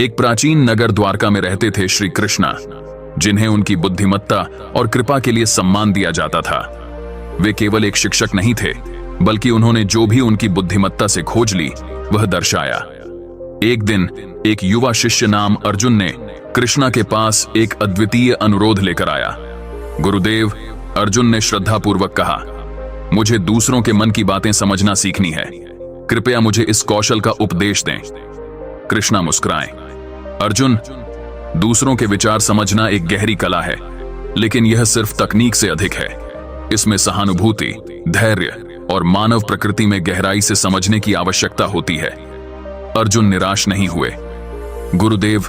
एक प्राचीन नगर द्वारका में रहते थे श्री कृष्णा, जिन्हें उनकी बुद्धिमत्ता और कृपा के लिए सम्मान दिया जाता था। वे केवल एक शिक्षक नहीं थे, बल्कि उन्होंने जो भी उनकी बुद्धिमत्ता से खोज ली वह दर्शाया। एक दिन एक युवा शिष्य नाम अर्जुन ने कृष्णा के पास एक अद्वितीय अनुरोध लेकर आया। गुरुदेव, अर्जुन ने श्रद्धापूर्वक कहा, मुझे दूसरों के मन की बातें समझना सीखनी है। कृपया मुझे इस कौशल का उपदेश दें। कृष्णा मुस्कुराए, अर्जुन, दूसरों के विचार समझना एक गहरी कला है, लेकिन यह सिर्फ तकनीक से अधिक है। इसमें सहानुभूति, धैर्य और मानव प्रकृति में गहराई से समझने की आवश्यकता होती है। अर्जुन निराश नहीं हुए। गुरुदेव,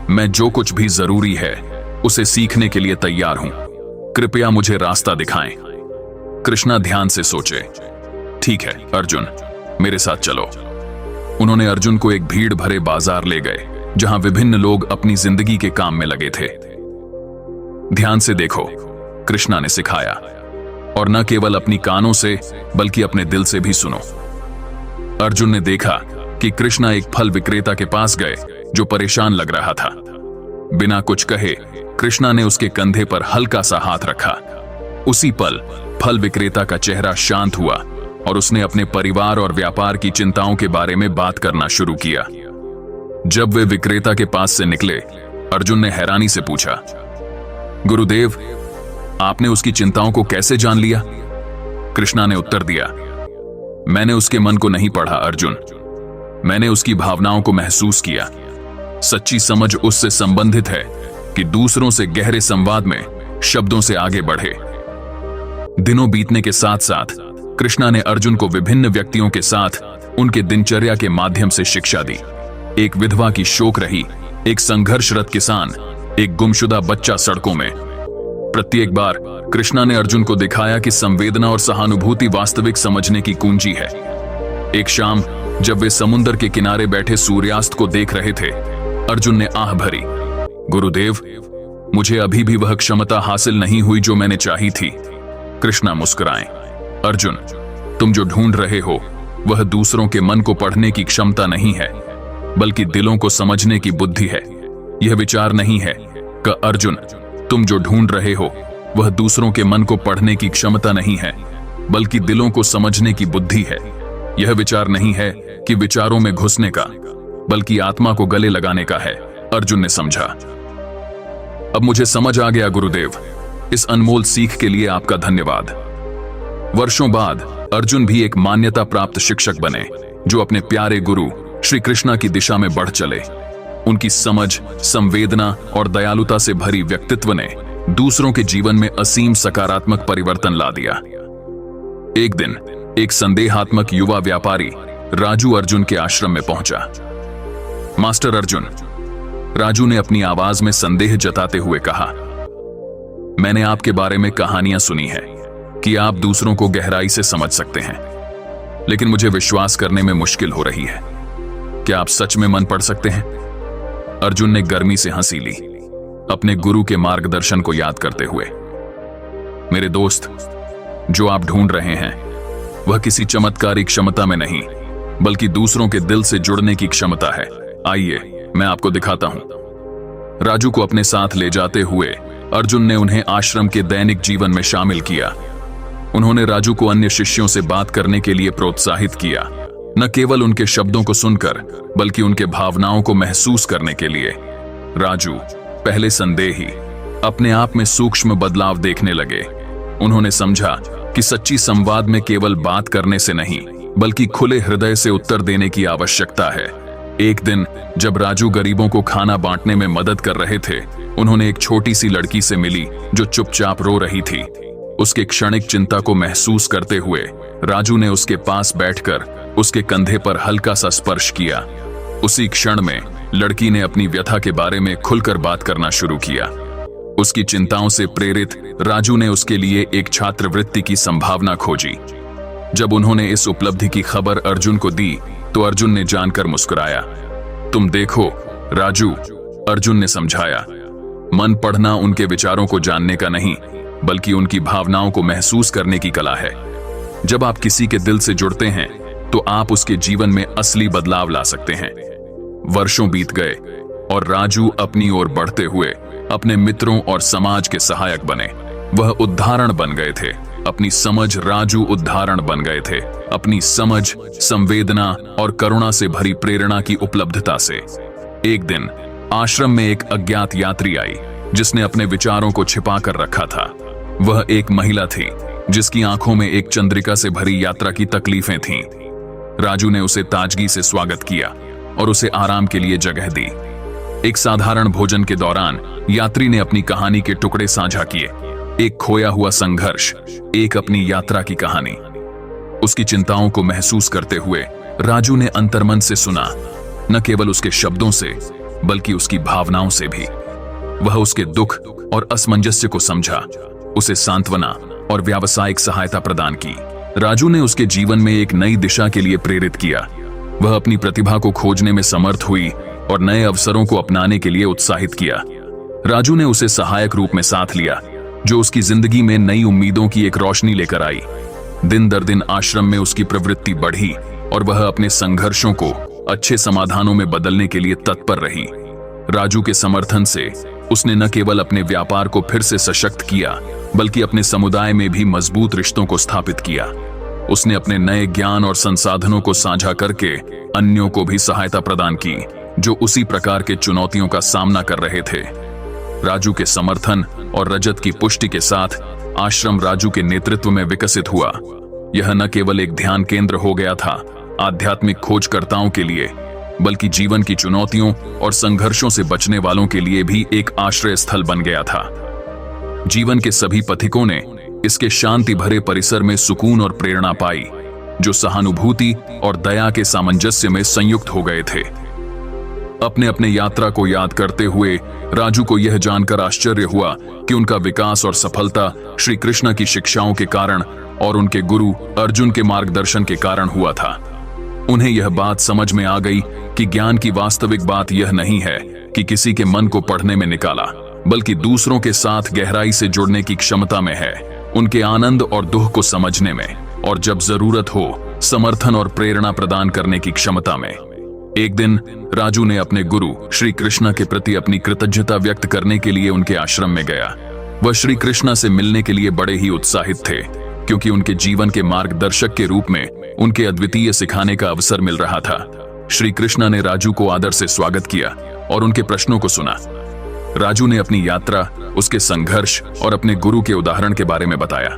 मैं जो कुछ भी जरूरी है उसे सीखने के लिए तैयार हूं। कृपया मुझे रास्ता दिखाएं। कृष्णा ध्यान से सोचे। ठीक है अर्जुन, मेरे साथ चलो। उन्होंने अर्जुन को एक भीड़ भरे बाजार ले गए, जहां विभिन्न लोग अपनी जिंदगी के काम में लगे थे। ध्यान से देखो, कृष्णा ने सिखाया, और न केवल अपनी कानों से बल्कि अपने दिल से भी सुनो। अर्जुन ने देखा कि कृष्णा एक फल विक्रेता के पास गए जो परेशान लग रहा था। बिना कुछ कहे कृष्णा ने उसके कंधे पर हल्का सा हाथ रखा। उसी पल फल विक्रेता का चेहरा शांत हुआ और उसने अपने परिवार और व्यापार की चिंताओं के बारे में बात करना शुरू किया। जब वे विक्रेता के पास से निकले, अर्जुन ने हैरानी से पूछा, गुरुदेव, आपने उसकी चिंताओं को कैसे जान लिया? कृष्णा ने उत्तर दिया, मैंने उसके मन को नहीं पढ़ा अर्जुन, मैंने उसकी भावनाओं को महसूस किया। सच्ची समझ उससे संबंधित है कि दूसरों से गहरे संवाद में शब्दों से आगे बढ़े। दिनों बीतने के साथ साथ कृष्णा ने अर्जुन को विभिन्न व्यक्तियों के साथ उनके दिनचर्या के माध्यम से शिक्षा दी। एक विधवा की शोक रही, एक संघर्षरत किसान, एक गुमशुदा बच्चा सड़कों में। प्रत्येक बार कृष्णा ने अर्जुन को दिखाया कि संवेदना और सहानुभूति वास्तविक समझने की कुंजी है। एक शाम जब वे समुद्र के किनारे बैठे सूर्यास्त को देख रहे थे, अर्जुन ने आह भरी, गुरुदेव, मुझे अभी भी वह क्षमता हासिल नहीं हुई जो मैंने चाही थी। कृष्णा मुस्कुराए, अर्जुन, तुम जो ढूंढ रहे हो वह दूसरों के मन को पढ़ने की क्षमता नहीं है, बल्कि दिलों को समझने की बुद्धि है। यह विचार नहीं है कि अर्जुन, तुम जो ढूंढ रहे हो वह दूसरों के मन को पढ़ने की क्षमता नहीं है, बल्कि दिलों को समझने की बुद्धि है। यह विचार नहीं है कि विचारों में घुसने का, बल्कि आत्मा को गले लगाने का है। अर्जुन ने समझा। अब मुझे समझ आ गया गुरुदेव, इस अनमोल सीख के लिए आपका धन्यवाद। वर्षों बाद अर्जुन भी एक मान्यता प्राप्त शिक्षक बने, जो अपने प्यारे गुरु श्री कृष्णा की दिशा में बढ़ चले। उनकी समझ, संवेदना और दयालुता से भरी व्यक्तित्व ने दूसरों के जीवन में असीम सकारात्मक परिवर्तन ला दिया। एक दिन एक संदेहात्मक युवा व्यापारी राजू अर्जुन के आश्रम में पहुंचा। मास्टर अर्जुन, राजू ने अपनी आवाज में संदेह जताते हुए कहा, मैंने आपके बारे में कहानियां सुनी है कि आप दूसरों को गहराई से समझ सकते हैं, लेकिन मुझे विश्वास करने में मुश्किल हो रही है। क्या आप सच में मन पढ़ सकते हैं? अर्जुन ने गर्मी से हंसी ली, अपने गुरु के मार्गदर्शन को याद करते हुए। मेरे दोस्त, जो आप ढूंढ रहे हैं वह किसी चमत्कारी क्षमता में नहीं, बल्कि दूसरों के दिल से जुड़ने की क्षमता है। आइए मैं आपको दिखाता हूं। राजू को अपने साथ ले जाते हुए अर्जुन ने उन्हें आश्रम के दैनिक जीवन में शामिल किया। उन्होंने राजू को अन्य शिष्यों से बात करने के लिए प्रोत्साहित किया, न केवल उनके शब्दों को सुनकर बल्कि उनके भावनाओं को महसूस करने के लिए। राजू, पहले संदेही, अपने आप में सूक्ष्म बदलाव देखने लगे। उन्होंने समझा कि सच्ची संवाद में केवल बात करने से नहीं, बल्कि खुले हृदय से उत्तर देने की आवश्यकता है। एक दिन जब राजू गरीबों को खाना बांटने में मदद कर रहे थे, उन्होंने एक छोटी सी लड़की से मिली जो चुपचाप रो रही थी। उसके क्षणिक चिंता को महसूस करते हुए राजू ने उसके पास बैठकर उसके कंधे पर हल्का सा स्पर्श किया। उसी क्षण में लड़की ने अपनी व्यथा के बारे में खुलकर बात करना शुरू किया। उसकी चिंताओं से प्रेरित राजू ने उसके लिए एक छात्रवृत्ति की संभावना खोजी। जब उन्होंने इस उपलब्धि की खबर अर्जुन को दी तो अर्जुन ने जानकर मुस्कुराया। तुम देखो राजू, अर्जुन ने समझाया, मन पढ़ना उनके विचारों को जानने का नहीं, बल्कि उनकी भावनाओं को महसूस करने की कला है। जब आप किसी के दिल से जुड़ते हैं तो आप उसके जीवन में असली बदलाव ला सकते हैं। वर्षों बीत गए और राजू अपनी ओर बढ़ते हुए अपने मित्रों और समाज के सहायक बने। वह उदाहरण बन गए थे। अपनी समझ राजू उदाहरण बन गए थे, अपनी समझ, संवेदना और करुणा से भरी प्रेरणा की उपलब्धता से। एक दिन आश्रम में एक अज्ञात यात्री आई जिसने अपने विचारों को छिपा कर रखा था। वह एक महिला थी जिसकी आंखों में एक चंद्रिका से भरी यात्रा की तकलीफें थीं। राजू ने उसे ताजगी से स्वागत किया और उसे आराम के लिए जगह दी। एक साधारण भोजन के दौरान यात्री ने अपनी कहानी के टुकड़े साझा किए, एक खोया हुआ संघर्ष, एक अपनी यात्रा की कहानी। उसकी चिंताओं को महसूस करते हुए राजू ने अंतर्मन से सुना, न केवल उसके शब्दों से बल्कि उसकी भावनाओं से भी। वह उसके दुख और असमंजस्य को समझा, उसे सांत्वना और व्यावसायिक सहायता प्रदान की। राजू ने उसके जीवन में एक नई दिशा के लिए प्रेरित किया। वह अपनी प्रतिभा को खोजने में समर्थ हुई और नए अवसरों को अपनाने के लिए उत्साहित किया। राजू ने उसे सहायक रूप में साथ लिया, जो उसकी जिंदगी में नई उम्मीदों की एक रोशनी लेकर आई। दिन दर दिन आश्रम में उसकी प्रवृत्ति बढ़ी और वह अपने संघर्षों को अच्छे समाधानों में बदलने के लिए तत्पर रही। राजू के समर्थन से उसने न केवल अपने व्यापार को फिर से सशक्त किया, बल्कि अपने समुदाय में भी मजबूत रिश्तों को स्थापित किया। उसने अपने नए ज्ञान और संसाधनों को साझा करके अन्यों को भी सहायता प्रदान की, जो उसी प्रकार के चुनौतियों का सामना कर रहे थे। राजू के समर्थन और रजत की पुष्टि के साथ आश्रम राजू के नेतृत्व में विकसित हुआ। यह न केवल एक ध्यान केंद्र हो गया था आध्यात्मिक खोजकर्ताओं के लिए, बल्कि जीवन की चुनौतियों और संघर्षों से बचने वालों के लिए भी एक आश्रय स्थल बन गया था। जीवन के सभी पथिकों ने इसके शांति भरे परिसर में सुकून और प्रेरणा पाई, जो सहानुभूति और दया के सामंजस्य में संयुक्त हो गए थे। अपने अपने यात्रा को याद करते हुए राजू को यह जानकर आश्चर्य हुआ कि उनका विकास और सफलता श्री कृष्ण की शिक्षाओं के कारण और उनके गुरु अर्जुन के मार्गदर्शन के कारण हुआ था। उन्हें यह बात समझ में आ गई कि ज्ञान की वास्तविक बात यह नहीं है कि किसी के मन को पढ़ने में निकाला, बल्कि दूसरों के साथ गहराई से जुड़ने की क्षमता में है, उनके आनंद और दुख को समझने में, और जब जरूरत हो समर्थन और प्रेरणा प्रदान करने की क्षमता में। एक दिन राजू ने अपने गुरु श्री कृष्ण के प्रति अपनी कृतज्ञता व्यक्त करने के लिए उनके आश्रम में गया। वह श्री कृष्ण से मिलने के लिए बड़े ही उत्साहित थे, क्योंकि उनके जीवन के मार्गदर्शक के रूप में उनके अद्वितीय सिखाने का अवसर मिल रहा था। श्री कृष्ण ने राजू को आदर से स्वागत किया और उनके प्रश्नों को सुना। राजू ने अपनी यात्रा, उसके संघर्ष और अपने गुरु के उदाहरण के बारे में बताया।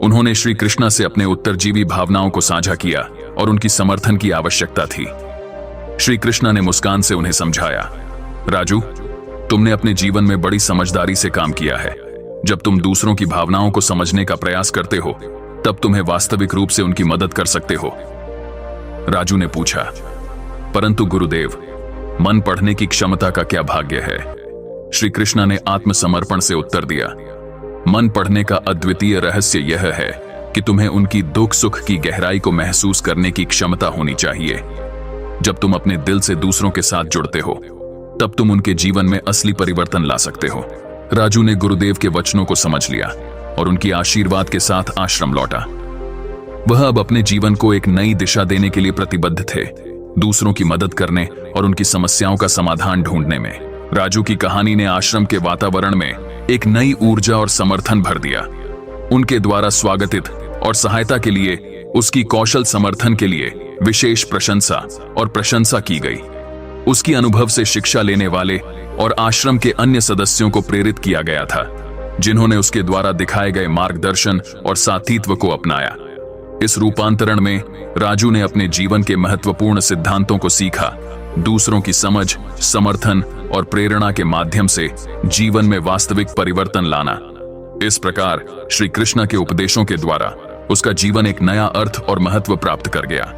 उन्होंने श्री कृष्ण से अपने उत्तरजीवी भावनाओं को साझा किया और उनकी समर्थन की आवश्यकता थी। श्री कृष्ण ने मुस्कान से उन्हें समझाया, राजू, तुमने अपने जीवन में बड़ी समझदारी से काम किया है। जब तुम दूसरों की भावनाओं को समझने का प्रयास करते हो, तब तुम्हें वास्तविक रूप से उनकी मदद कर सकते हो। राजू ने पूछा, परंतु गुरुदेव, मन पढ़ने की क्षमता का क्या भाग्य है? श्री कृष्ण ने आत्मसमर्पण से उत्तर दिया, मन पढ़ने का अद्वितीय रहस्य यह है कि तुम्हें उनकी दुख सुख की गहराई को महसूस करने की क्षमता होनी चाहिए। जब तुम अपने दिल से दूसरों के साथ जुड़ते हो, तब तुम उनके जीवन में असली परिवर्तन ला सकते हो। राजू ने गुरुदेव के वचनों को समझ लिया और उनकी आशीर्वाद के साथ आश्रम लौटा। वह अब अपने जीवन को एक नई दिशा देने के लिए प्रतिबद्ध थे, दूसरों की मदद करने और उनकी समस्याओं का समाधान ढूंढने में। राजू की कहानी ने आश्रम के वातावरण में एक नई ऊर्जा और समर्थन भर दिया। उनके द्वारा स्वागतित और सहायता के लिए उसकी कौशल समर्थन के लिए विशेष प्रशंसा और प्रशंसा की गई। उसकी अनुभव से शिक्षा लेने वाले और आश्रम के अन्य सदस्यों को प्रेरित किया गया था, जिन्होंने उसके द्वारा दिखाए गए मार्गदर्शन और साथीत्व को अपनाया। इस रूपांतरण में राजू ने अपने जीवन के महत्वपूर्ण सिद्धांतों को सीखा, दूसरों की समझ, समर्थन और प्रेरणा के माध्यम से जीवन में वास्तविक परिवर्तन लाना। इस प्रकार श्री कृष्ण के उपदेशों के द्वारा उसका जीवन एक नया अर्थ और महत्व प्राप्त कर गया।